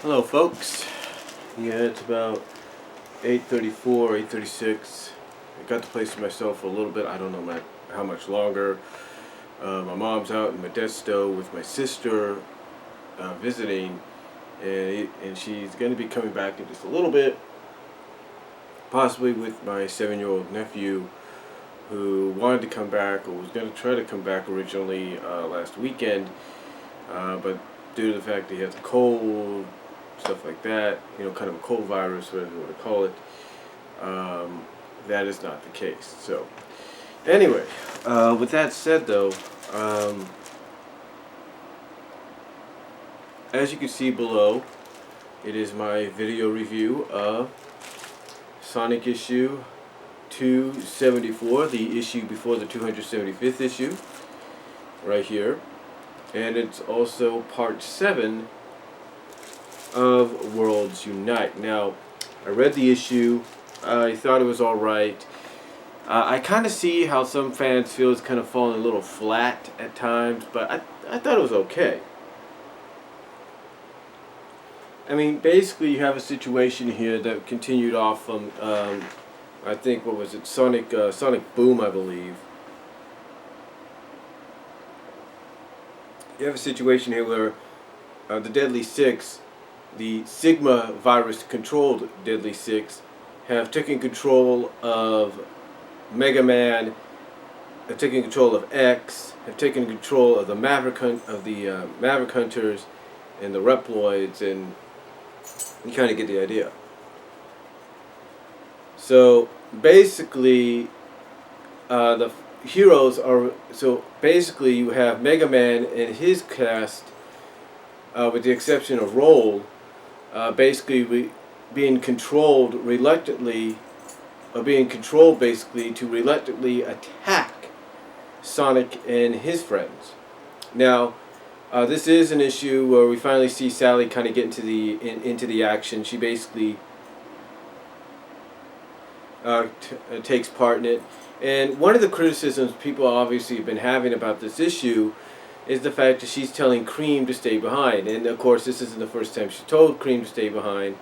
Hello folks. Yeah, it's about 8:34, 8:36. I got the place to myself for a little bit. I don't know how much longer. My mom's out in Modesto with my sister visiting, and she's going to be coming back in just a little bit, possibly with my 7-year-old nephew who wanted to come back or was going to try to come back originally last weekend, but due to the fact that he has a cold, stuff like that, kind of a cold virus, whatever you want to call it, that is not the case. So, anyway, with that said though, as you can see below, it is my video review of Sonic issue 274, the issue before the 275th issue, right here. And it's also part 7 of Worlds Unite. Now, I read the issue. I thought it was alright. I kind of see how some fans feel it's kind of falling a little flat at times, but I thought it was okay. I mean, basically you have a situation here that continued off from, I think, what was it, Sonic Boom, I believe. You have a situation here where the Deadly Six, the Sigma virus-controlled Deadly Six, have taken control of Mega Man, have taken control of X, have taken control of the Maverick Hunters and the Reploids, and you kind of get the idea. So basically, the heroes are, so basically you have Mega Man and his cast, with the exception of Roll, basically being controlled reluctantly, or being controlled basically to reluctantly attack Sonic and his friends. Now, this is an issue where we finally see Sally kind of get into the action. She basically takes part in it. And one of the criticisms people obviously have been having about this issue is the fact that she's telling Cream to stay behind. And of course, this isn't the first time she told Cream to stay behind,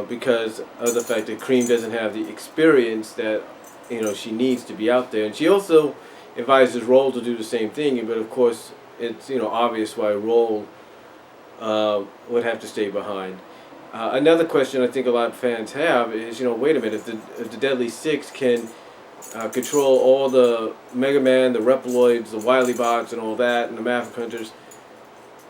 because of the fact that Cream doesn't have the experience that she needs to be out there. And she also advises Roll to do the same thing. But of course, it's obvious why Roll would have to stay behind. Another question I think a lot of fans have is, wait a minute, if the Deadly Six can control all the Mega Man, the Reploids, the Wily Bots, and all that, and the Maverick Hunters,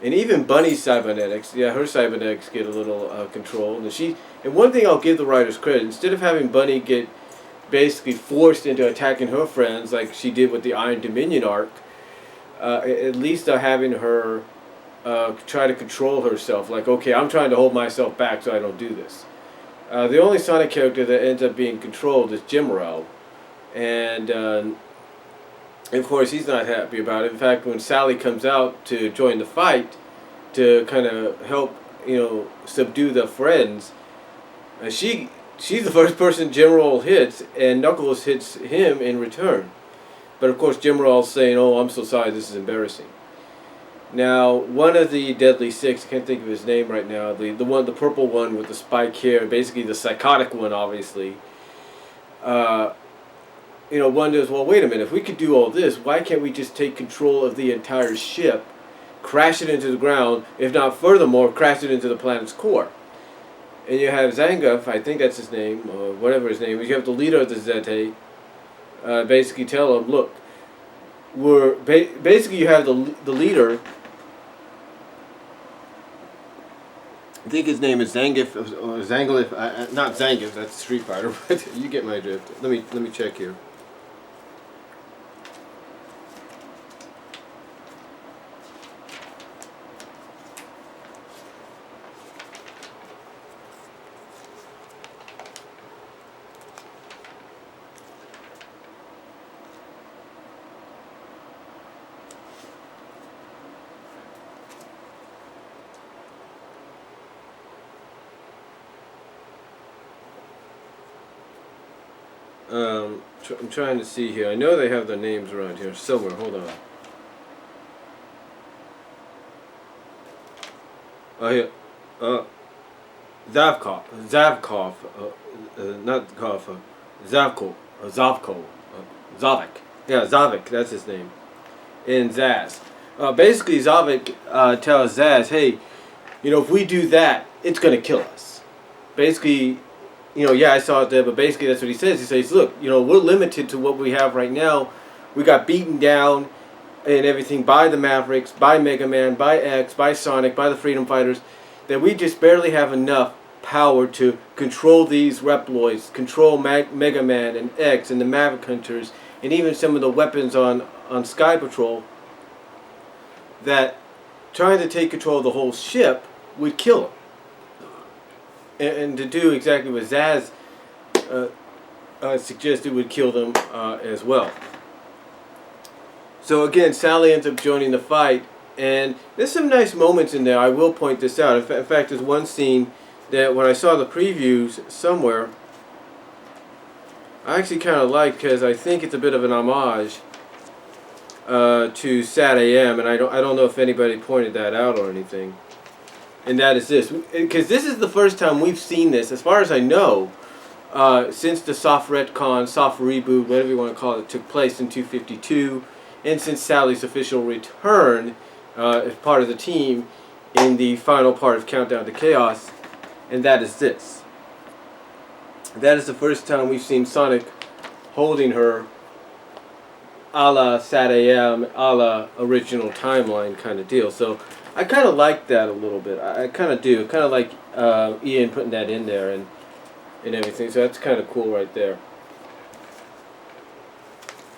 and even Bunny's cybernetics, yeah, her cybernetics get a little controlled. And one thing I'll give the writers credit, instead of having Bunny get basically forced into attacking her friends like she did with the Iron Dominion arc, at least having her try to control herself, like, okay, I'm trying to hold myself back so I don't do this. The only Sonic character that ends up being controlled is Jimmerel, and of course he's not happy about it. In fact, when Sally comes out to join the fight to kind of help subdue the friends, she's the first person Jimmerel hits, and Knuckles hits him in return. But of course Jimmerel's saying, "Oh, I'm so sorry, this is embarrassing." Now, one of the Deadly Six, I can't think of his name right now, the purple one with the spike hair, basically the psychotic one, obviously, wonders, well, wait a minute, if we could do all this, why can't we just take control of the entire ship, crash it into the ground, if not furthermore, crash it into the planet's core? And you have Zangief, I think that's his name, or whatever his name is, you have the leader of the Zete, basically tell him, look, basically you have the leader, I think his name is Zangief, or Zangief, not Zangief, that's Street Fighter, but you get my drift. Let me check here. I'm trying to see here. I know they have their names around here somewhere. Hold on. Oh, uh, Zavkov, Zavkov, not Kov, Zavko, Zavko, Zavik. Yeah, Zavik, that's his name. In Zaz. Basically, Zavik tells Zaz, hey, if we do that, it's going to kill us. Basically, yeah, I saw it there, but basically that's what he says. He says, look, we're limited to what we have right now. We got beaten down and everything by the Mavericks, by Mega Man, by X, by Sonic, by the Freedom Fighters, that we just barely have enough power to control these Reploids, control Mega Man and X and the Maverick Hunters, and even some of the weapons on Sky Patrol, that trying to take control of the whole ship would kill them. And to do exactly what Zaz suggested would kill them as well. So again, Sally ends up joining the fight, and there's some nice moments in there. I will point this out. In fact, there's one scene that when I saw the previews somewhere, I actually kind of like, because I think it's a bit of an homage to Sad AM, and I don't know if anybody pointed that out or anything. And that is this, because this is the first time we've seen this, as far as I know, since the soft retcon, soft reboot, whatever you want to call it, took place in 252, and since Sally's official return as part of the team in the final part of Countdown to Chaos, and that is this. That is the first time we've seen Sonic holding her a la Sad AM, a la original timeline kind of deal. So I kind of like that a little bit. I kind of do. Kind of like Ian putting that in there and everything. So that's kind of cool right there.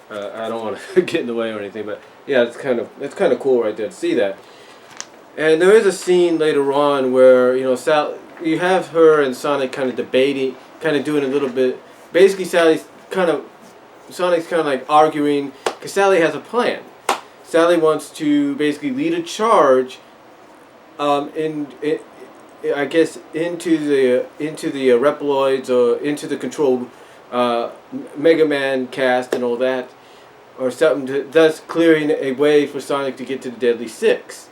I don't want to get in the way or anything, but yeah, it's kind of cool right there to see that. And there is a scene later on where you have her and Sonic kind of debating, kind of doing a little bit. Basically, Sonic's kind of like arguing, because Sally has a plan. Sally wants to basically lead a charge, I guess into the Reploids, or into the controlled Mega Man cast and all that, or something, thus clearing a way for Sonic to get to the Deadly Six.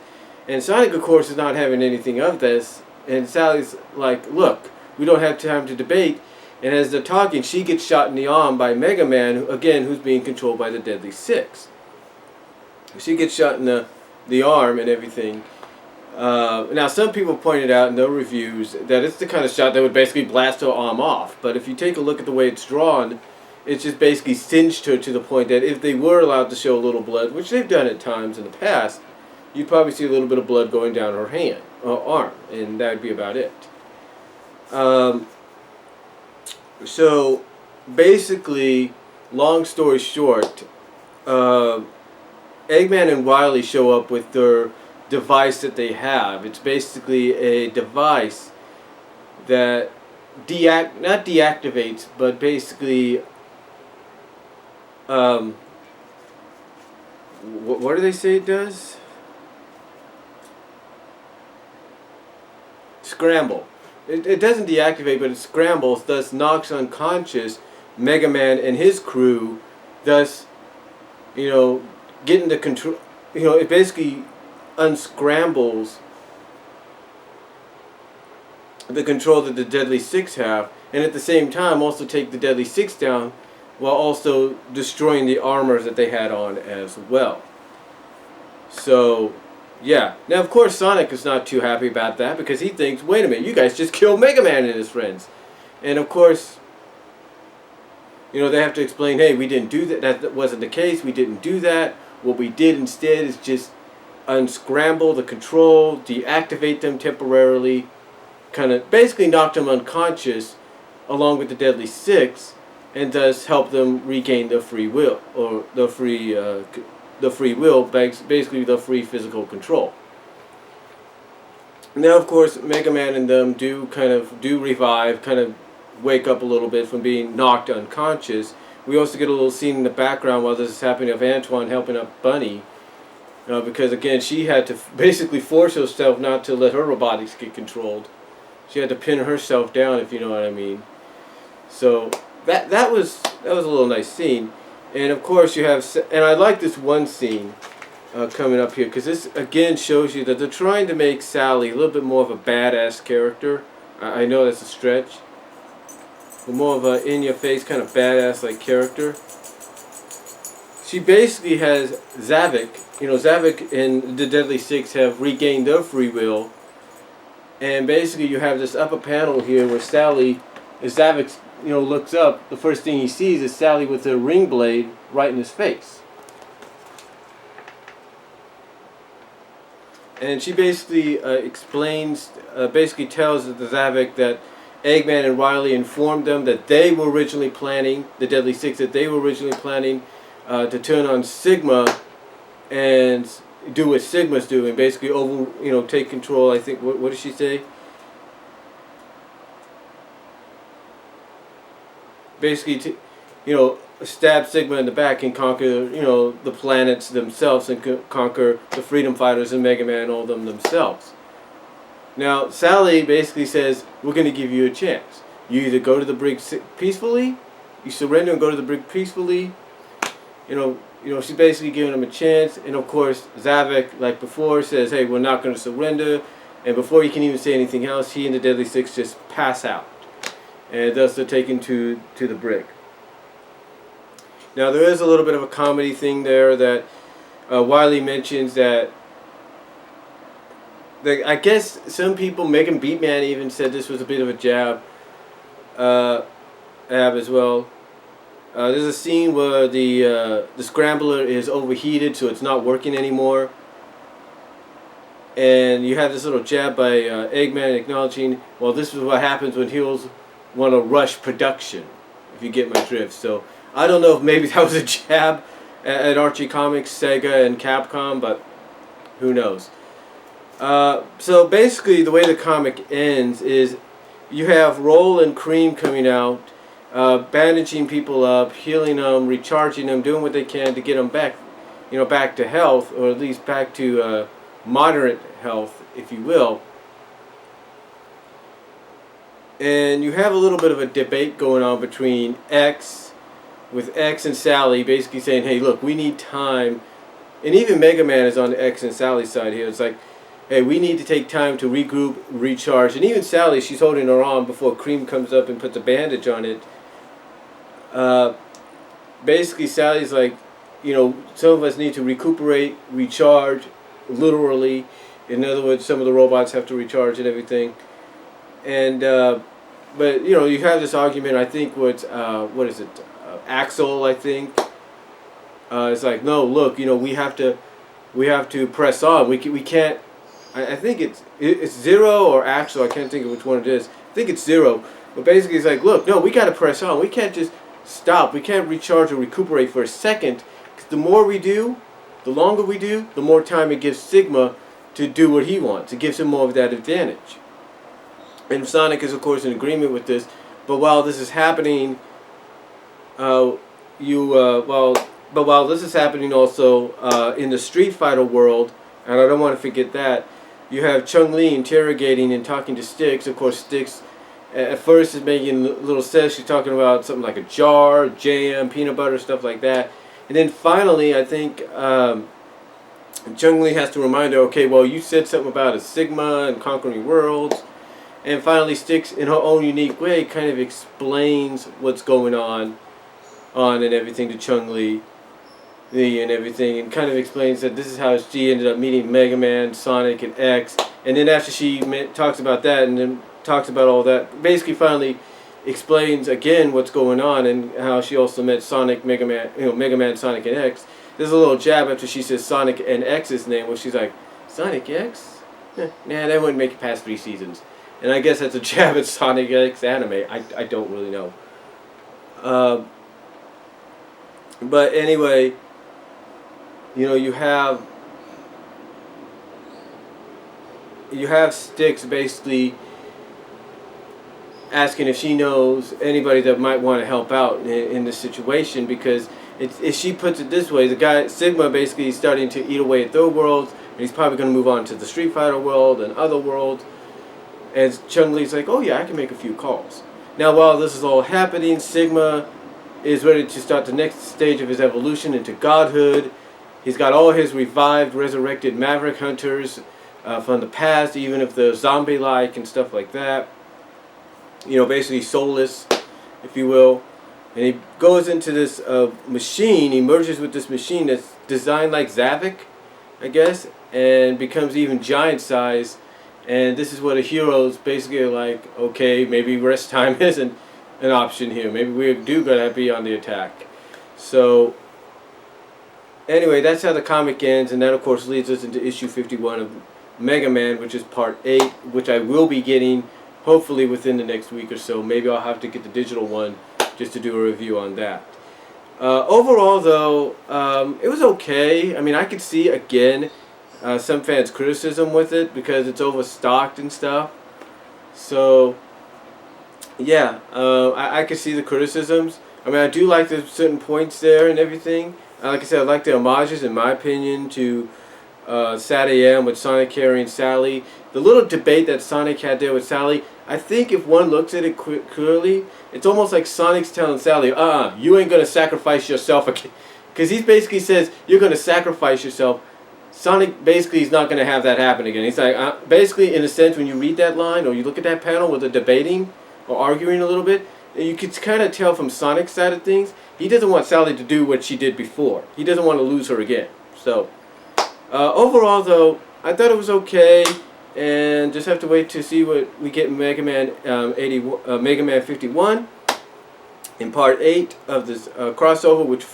And Sonic, of course, is not having anything of this, and Sally's like, look, we don't have time to debate. And as they're talking, she gets shot in the arm by Mega Man, again, who's being controlled by the Deadly Six. She gets shot in the arm and everything. Now, some people pointed out in their reviews that it's the kind of shot that would basically blast her arm off. But if you take a look at the way it's drawn, it's just basically singed her to the point that if they were allowed to show a little blood, which they've done at times in the past, you'd probably see a little bit of blood going down her hand or arm, and that would be about it. So, basically, long story short, Eggman and Wily show up with their device that they have. It's basically a device that not deactivates, but basically, what do they say it does? Scramble. It doesn't deactivate, but it scrambles, thus knocks unconscious Mega Man and his crew, thus, getting the control. It basically unscrambles the control that the Deadly Six have, and at the same time also take the Deadly Six down, while also destroying the armors that they had on as well. So, yeah. Now, of course, Sonic is not too happy about that, because he thinks, wait a minute, you guys just killed Mega Man and his friends. And, of course, they have to explain, hey, we didn't do that. That wasn't the case. We didn't do that. What we did instead is just unscramble the control, deactivate them temporarily, kind of basically knock them unconscious along with the Deadly Six, and thus help them regain their free will, or the free will, basically the free physical control. Now, of course, Mega Man and them do revive, kind of wake up a little bit from being knocked unconscious. We also get a little scene in the background while this is happening of Antoine helping up Bunny, because again, she had to basically force herself not to let her robotics get controlled. She had to pin herself down, if you know what I mean. So that was a little nice scene. And of course you have, and I like this one scene coming up here, because this again shows you that they're trying to make Sally a little bit more of a badass character. I know that's a stretch, but more of a in-your-face kind of badass-like character. She basically has Zavik. You know, Zavik and the Deadly Six have regained their free will, and basically you have this upper panel here where Sally, as Zavik, looks up, the first thing he sees is Sally with her ring blade right in his face. And she basically basically tells the Zavik that Eggman and Riley informed them that they were originally planning, the Deadly Six, that they were originally planning to turn on Sigma and do what Sigma's doing, basically take control. I think, what did she say? Basically, stab Sigma in the back and conquer, the planets themselves, and conquer the Freedom Fighters and Mega Man, all of them themselves. Now, Sally basically says, we're going to give you a chance. You either go to the brig peacefully, you surrender and go to the brig peacefully. She's basically giving them a chance. And of course, Zavik, like before, says, hey, we're not going to surrender. And before he can even say anything else, he and the Deadly Six just pass out. And thus they're taken to the brig. Now, there is a little bit of a comedy thing there that Wily mentions that I guess some people, Megan Beatman even said this was a bit of a jab as well. There's a scene where the scrambler is overheated, so it's not working anymore. And you have this little jab by Eggman acknowledging, well, this is what happens when heroes want to rush production, if you get my drift. So I don't know if maybe that was a jab at Archie Comics, Sega, and Capcom, but who knows. So basically the way the comic ends is you have Roll and Cream coming out, bandaging people up, healing them, recharging them, doing what they can to get them back, back to health, or at least back to moderate health, if you will. And you have a little bit of a debate going on between X and Sally, basically saying, hey, look, we need time. And even Mega Man is on the X and Sally side here. It's like, hey, we need to take time to regroup, recharge. And even Sally, she's holding her arm before Cream comes up and puts a bandage on it. Basically, Sally's like, some of us need to recuperate, recharge, literally. In other words, some of the robots have to recharge and everything. And, but, you have this argument, I think, what is it, Axel, I think. It's like, no, look, we have to press on. We can't, I think it's Zero or Axel, I can't think of which one it is. I think it's Zero. But basically it's like, look, no, we got to press on. We can't just stop. We can't recharge or recuperate for a second. Because the more we do, the longer we do, the more time it gives Sigma to do what he wants. It gives him more of that advantage. And Sonic is, of course, in agreement with this. But while this is happening, while this is happening also in the Street Fighter world, and I don't want to forget that, you have Chun-Li interrogating and talking to Styx. Of course, Styx at first is making little sense. She's talking about something like a jar, jam, peanut butter, stuff like that. And then finally, I think Chun-Li has to remind her, okay, well, you said something about a Sigma and conquering worlds. And finally, Styx, in her own unique way, kind of explains what's going on and everything to Chun-Li and everything, and kind of explains that this is how she ended up meeting Mega Man, Sonic, and X. And then after she talks about that and then talks about all that, basically finally explains again what's going on and how she also met Sonic, Mega Man, Sonic, and X. There's a little jab after she says Sonic and X's name, where she's like, Sonic X? Nah, that wouldn't make it past 3 seasons. And I guess that's a jab at Sonic X anime. I don't really know. But anyway, you have Styx basically asking if she knows anybody that might want to help out in this situation, because if she puts it this way, the guy Sigma basically is starting to eat away at their worlds, and he's probably going to move on to the Street Fighter world and other worlds. And Chun-Li's like, oh yeah, I can make a few calls. Now, while this is all happening, Sigma is ready to start the next stage of his evolution into godhood. He's got all his revived, resurrected Maverick hunters from the past, even if they're zombie-like and stuff like that. You know, basically soulless, if you will. And he goes into this machine, he merges with this machine that's designed like Zavik, I guess, and becomes even giant size. And this is what a hero's basically like, okay, maybe rest time isn't an option here. Maybe we do gotta be on the attack. So, anyway, that's how the comic ends, and that of course leads us into issue 51 of Mega Man, which is part 8, which I will be getting hopefully within the next week or so. Maybe I'll have to get the digital one just to do a review on that. Overall, though, it was okay. I mean, I could see, again, some fans' criticism with it because it's overstocked and stuff. So, yeah, I could see the criticisms. I mean, I do like the certain points there and everything. Like I said, I like the homages, in my opinion, to Sad AM with Sonic carrying Sally. The little debate that Sonic had there with Sally, I think if one looks at it clearly, it's almost like Sonic's telling Sally, you ain't going to sacrifice yourself again. Because he basically says, you're going to sacrifice yourself. Sonic basically is not going to have that happen again. He's like, basically, in a sense, when you read that line or you look at that panel where they're debating or arguing a little bit, you could kind of tell from Sonic's side of things, he doesn't want Sally to do what she did before. He doesn't want to lose her again. So, overall, though, I thought it was okay. And just have to wait to see what we get in Mega Man Mega Man 51 in part 8 of this crossover, which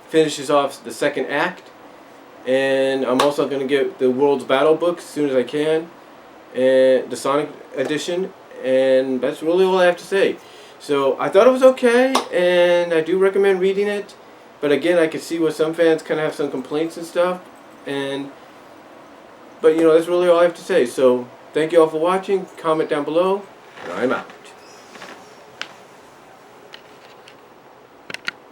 finishes off the second act. And I'm also going to get the World's Battle book as soon as I can, and the Sonic edition. And that's really all I have to say. So I thought it was okay, and I do recommend reading it. But again, I can see where some fans kind of have some complaints and stuff. But, you know, that's really all I have to say. So, thank you all for watching. Comment down below, and I'm out.